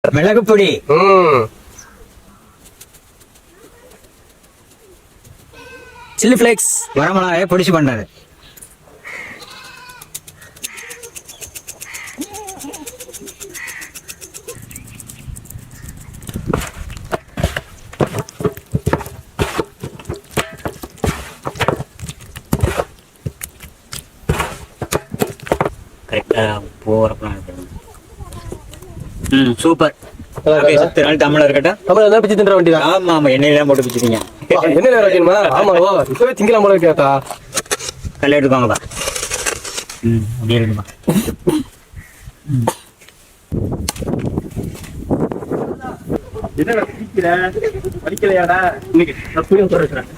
மிளகு பொடி, chilli flakes, வரமிளகாயை பொடிச்சு பண்ணது. கரெக்டா போறப்ப சூப்பர். தமிழ் இருக்கட்டும். தமிழ் பிச்சு தின்ற வேண்டியதான். ஆமா ஆமா, எண்ணெயெல்லாம் போட்டு பிச்சுட்டீங்க. என்ன வைக்கணுமா? ஆமா, இப்பவே திங்கலாம் போல கேட்டா கல்ல எடுத்துக்கோங்கப்பா. அப்படியே இருக்குமா? என்னடா பிடிக்கிற படிக்கலையாடா? இன்னைக்கு நான் புரியும் சொல்றேன்.